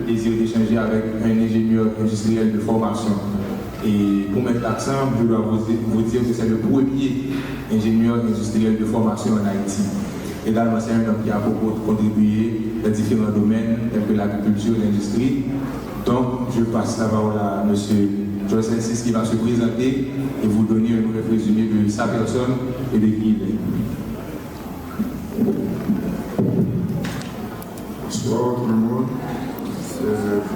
plaisir d'échanger avec un ingénieur industriel de formation. Et pour mettre l'accent, je dois vous dire que c'est le premier ingénieur industriel de formation en Haïti. Également, c'est un homme qui a beaucoup contribué dans différents domaines tels que l'agriculture et l'industrie. Donc, je passe la parole à M. Joseph Sis qui va se présenter et vous donner un bref résumé de sa personne et de qui il est. Bonsoir tout le monde. Je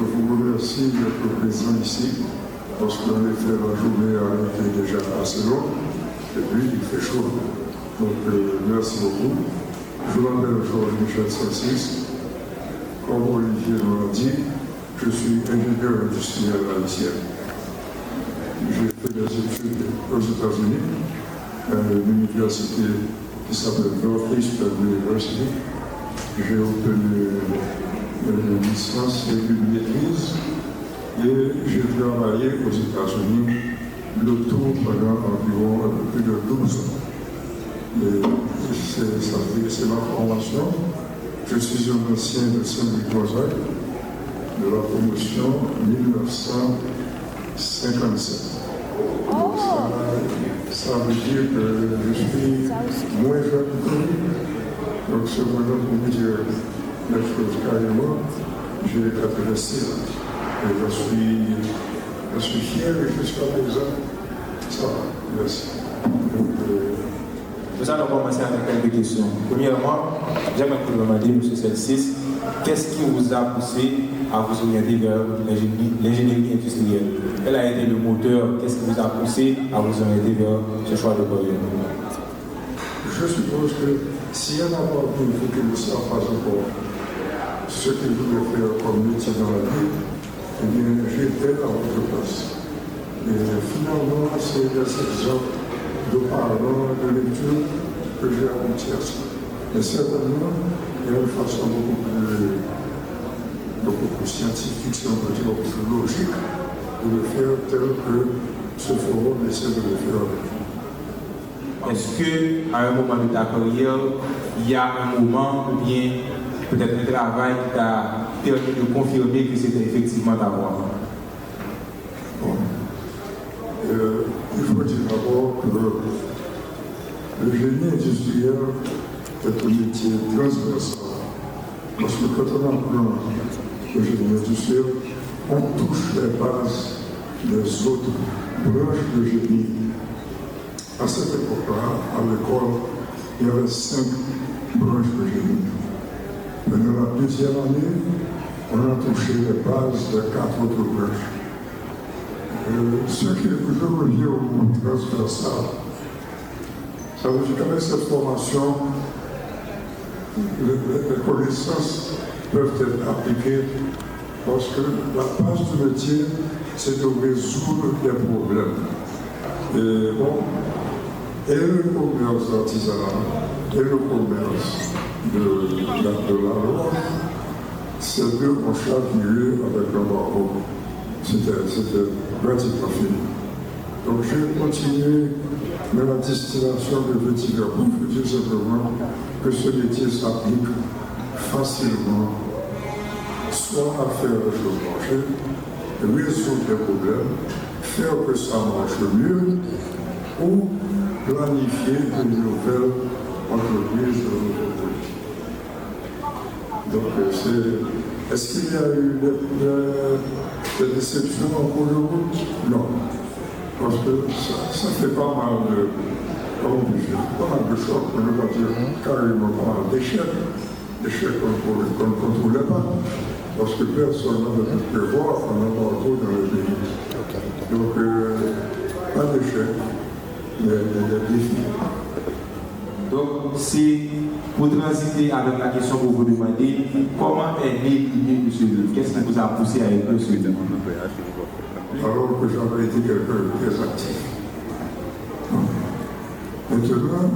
vous remercie d'être présent ici parce qu'en effet la journée a été déjà assez longue et puis il fait chaud. Donc merci beaucoup. Je m'appelle Georges-Michel Sassis. Comme Olivier l'a dit, je suis ingénieur industriel haïtien. J'ai fait des études aux États-Unis, à l'université qui s'appelle Northeastern University. J'ai obtenu une licence et une maîtrise et j'ai travaillé aux États-Unis le tout pendant environ un peu plus de 12 ans. Et c'est ma formation. Je suis un ancien de Saint-Louis-Gonzague de la promotion 1957. Donc ça veut dire que je suis moins jeune que lui. Donc ce moment pour me dire la chose carrément, j'ai apprécié. Et je suis fier et jusqu'à présent, ça va. Merci. Nous allons commencer avec quelques questions. Premièrement, j'aimerais vous demander, M. Celsis, qu'est-ce qui vous a poussé à vous orienter vers l'ingénierie industrielle? Quel a été le moteur? Qu'est-ce qui vous a poussé à vous orienter vers ce choix de carrière? Je suppose que si un enfant il faut qu'il ne sache pas encore ce qu'il voulait faire comme métier dans la vie, eh bien, j'étais à votre place. Et finalement, c'est des exemples de parlant, de lecture que j'ai abouti à ça. Mais certainement, il y a une façon beaucoup plus scientifique, si on peut dire, beaucoup plus logique de le faire tel que ce forum essaie de le faire avec nous. Est-ce qu'à un moment de ta carrière, il y a un moment ou bien peut-être un travail qui t'a permis de confirmer que c'était effectivement ta voie? Bon. Il faut dire d'abord que le génie industriel est un métier transversal. Parce que quand on apprend le génie industriel, on touche les bases des autres branches de génie. À cette époque-là, à l'école, il y avait 5 branches de génie. Mais dans la deuxième année, on a touché les bases de 4 autres branches. Ce qui est toujours lié au monde transversal, ça veut dire qu'avec cette formation, les connaissances peuvent être appliquées parce que la base du métier, c'est de résoudre des problèmes. Et bon, et le commerce artisanal et le commerce de la loi, ces deux ont chaviré avec un barreau. C'était pratiquement fini. Donc j'ai continué dans la distillation de vétiver pour vous dire simplement que ce métier s'applique facilement soit à faire les choses marcher, résoudre des problèmes, faire que ça marche mieux, ou planifier une nouvelle entreprise de nouveau produit. Donc est-ce qu'il y a eu des déceptions en cours de route? Non. Parce que ça fait pas mal de chocs, on ne peut pas dire carrément pas mal d'échecs. D'échecs qu'on ne contrôlait pas. Parce que personne n'a pu prévoir un embargo dans le pays. Donc, pas d'échecs, mais des défis. Donc, si vous transitez avec la question que vous demandez, comment est né l'idée de ce livre? Qu'est-ce qui vous a poussé à écrire ce livre? Alors que j'avais été quelqu'un de très actif. Maintenant,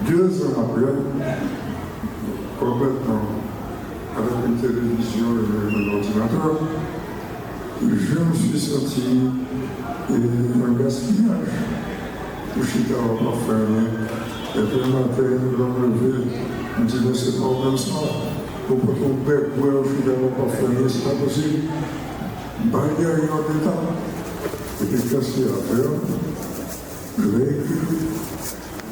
2 ans après, complètement, avec une télévision et un ordinateur, je me suis senti un gaspillage. Je suis encore fermé. Et puis le matin, je me lever, je me dis, mais c'est pas comme ça. Pour que ton père puisse finalement pas faire, c'est pas possible. Il y a un état. Et puis, qu'est-ce qu'il y a à faire? Le véhicule.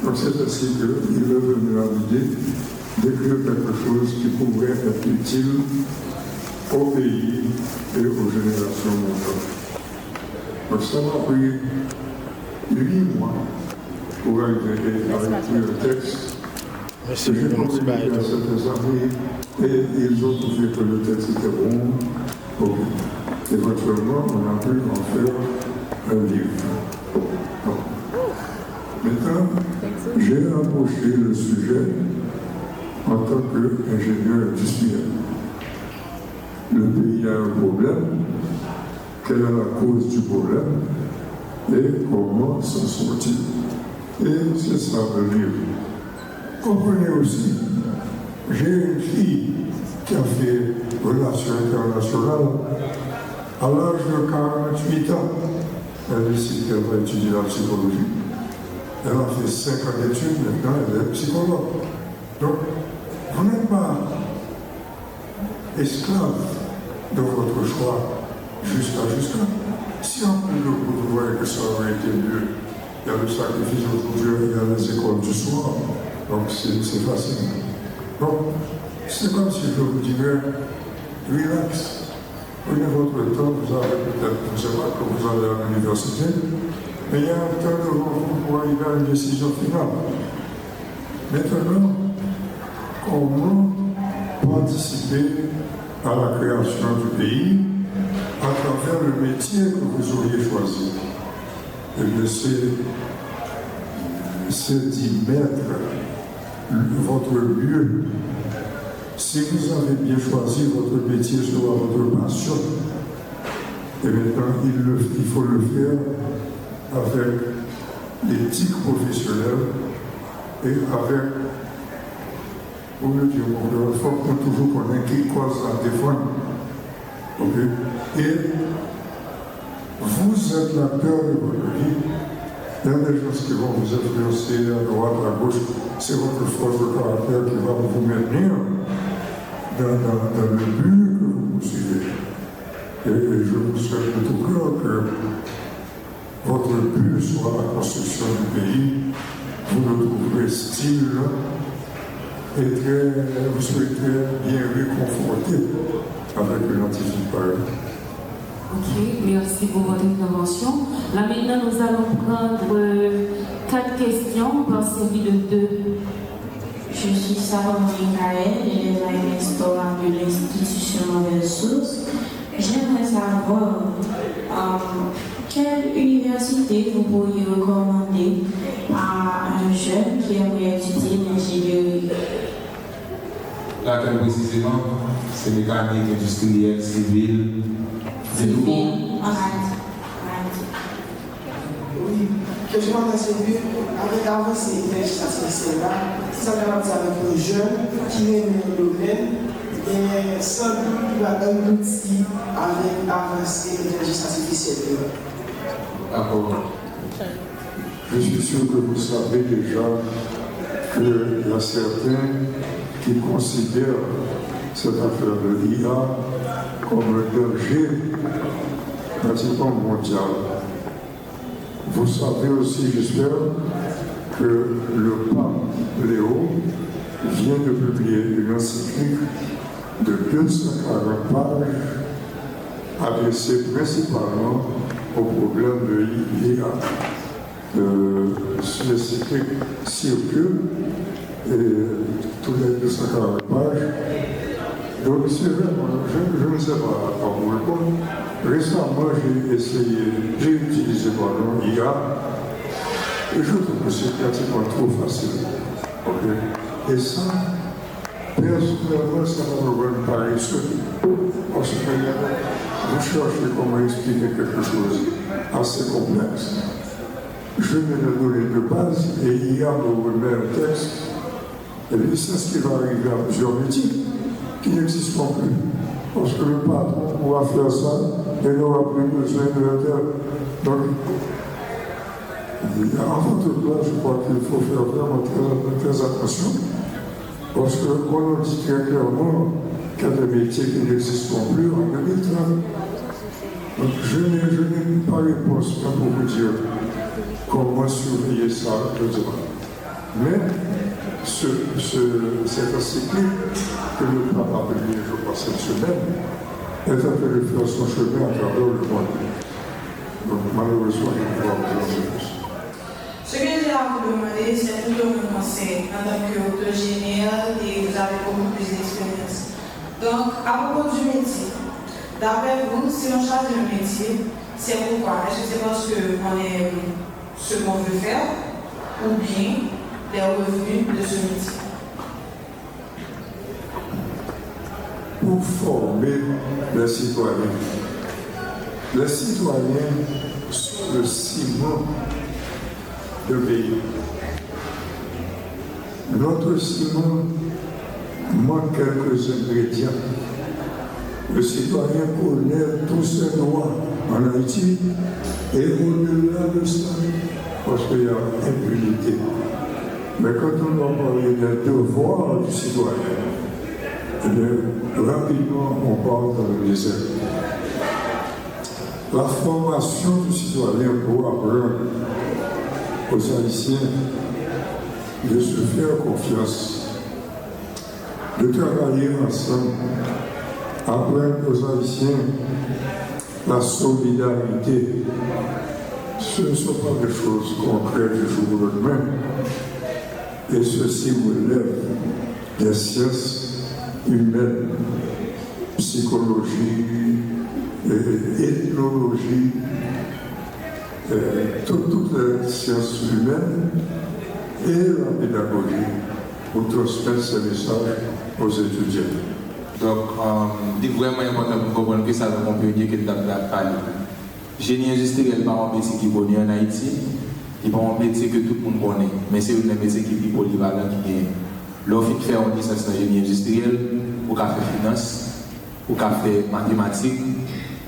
Donc, c'est ainsi qu'il est venu à l'idée d'écrire quelque chose qui pourrait être utile au pays et aux générations montantes. Donc, ça m'a pris 8 mois pour arriver à écrire un texte. Merci J'ai beaucoup, communiqué à certains amis et ils ont trouvé que le texte était bon. Bon. Éventuellement, on a pu en faire un livre. Bon. Maintenant, j'ai approché le sujet en tant qu'ingénieur industriel. Le pays a un problème. Quelle est la cause du problème et comment s'en sortir? Et c'est ça le livre. Comprenez aussi, j'ai une fille qui a fait relations internationales à l'âge de 48 ans. Elle décide qu'elle va étudier la psychologie. Elle a fait 5 ans d'études, maintenant elle est psychologue. Donc, vous n'êtes pas esclave de votre choix jusqu'à. Si en plus de vous voyez que ça aurait été mieux, il y a le sacrifice aujourd'hui, il y a les écoles du soir, donc c'est facile. Donc, c'est comme si je vous disais, relax, prenez votre temps, vous avez peut-être, je ne sais pas, que vous allez à l'université, mais il y a un temps devant vous pour arriver à une décision finale. Maintenant, comment participer à la création du pays à travers le métier que vous auriez choisi? Et bien, c'est d'y mettre votre lieu. Si vous avez bien choisi votre métier sur votre passion, et maintenant il faut le faire avec l'éthique professionnelle et avec, au lieu de dire, il faut qu'on toujours connaisse qui cause la défendre. Okay? Et vous êtes l'acteur de votre vie. Il y a des choses qui vont vous influencer à droite, à gauche. C'est votre force de caractère qui va vous maintenir dans le but que vous poursuivez. Et je vous souhaite de tout cœur que votre but soit la construction du pays. Vous le trouverez style et vous serez très bien réconforté avec une attitude pareille. Ok, merci pour votre intervention. Là maintenant, nous allons prendre 4 questions par série de 2. Je suis Salomon Michael, élève à l'histoire de l'institution Versus. J'aimerais savoir quelle université vous pourriez recommander à un jeune qui aimerait étudier l'ingénierie. Là, très précisément, c'est mécanique, industriel, civil. C'est tout bon. Oui, que je m'en ai avec avancé législative, là, ça va avec un jeune qui est dans le domaine et sans doute il va un outil avec avancé législative. D'accord. Je suis sûr que vous savez déjà qu'il y a certains qui considèrent cette affaire de l'IA comme un danger pratiquement mondial. Vous savez aussi, j'espère, que le pape Léo vient de publier une encyclique de 240 pages adressée principalement au problème de l'IA. L'encyclique circule et toutes les 240 pages. Donc c'est vraiment, je ne sais pas à vous répondre. Récemment, j'ai utilisé mon IA et je trouve que c'est pratiquement trop facile. Okay? Et ça, personnellement, ça va me rendre paresseux. Parce que vous cherchez comment expliquer quelque chose assez complexe. Je vais le donner de base et IA me remet un texte. Et puis c'est ce qui va arriver à plusieurs métiers qui n'existeront plus. Parce que le patron pourra faire ça et n'aura plus besoin de l'interne. Donc, à votre place, je crois qu'il faut faire vraiment très attention. Parce qu'on nous dit très clairement qu'il y a des métiers qui n'existent plus en 2030. Donc je n'ai pas réponse pour vous dire comment surveiller ça, mais cette encyclique que le pape a publié, je crois, cette semaine, est en train de faire son chemin à travers le monde. Donc malheureusement, il ne peut pas vous en dire plus. Ce que j'ai à vous demander, c'est tout le conseil en tant qu'auteur général et vous avez beaucoup plus d'expérience. Donc, à propos du métier, d'après vous, si on choisit un métier, c'est pourquoi? Est-ce que c'est parce qu'on aime ce qu'on veut faire ou bien les revenus de ce métier? Pour former les citoyens. Les citoyens sont le ciment de pays. Notre ciment manque quelques ingrédients. Le citoyen connaît tous ses droits en Haïti et au-delà de ça, parce qu'il y a impunité. Mais quand on va parler des devoirs du citoyen, rapidement on parle dans le désert. La formation du citoyen pour apprendre aux Haïtiens de se faire confiance, de travailler ensemble, apprendre aux Haïtiens la solidarité. Ce ne sont pas des choses concrètes du jour au lendemain. Et ceci relève des sciences humaines, psychologie, ethnologie, toutes les sciences humaines et la pédagogie pour transmettre ces messages aux étudiants. Donc, c'est vraiment important pour comprendre que ça va dire que nous avons parlé. Génie industriel n'est pas un métier qui est connu en Haïti, il n'est pas un métier que tout le monde connaît, mais c'est un métier qui est polyvalent qui gagne. L'offre de faire une licence en génie industriel, ou qu'a fait finance, ou qu'a fait mathématiques,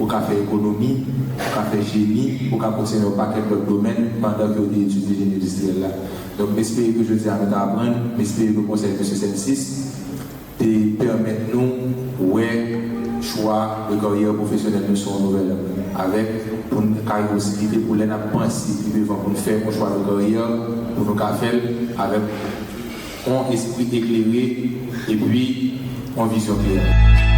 ou qu'a fait économie, ou qu'a fait génie, ou qu'a continué au paquet d'autres domaines pendant que vous étudiez génie industriel là. Donc, j'espère que je dis à nous apprendre, j'espère que le conseil de M. Sensis et permettre-nous, ouais, choix de carrière professionnelle nous sont nouvelles avec une possibilité pour les penser pour nous faire un choix de carrière pour nous faire avec un esprit éclairé et puis une vision claire.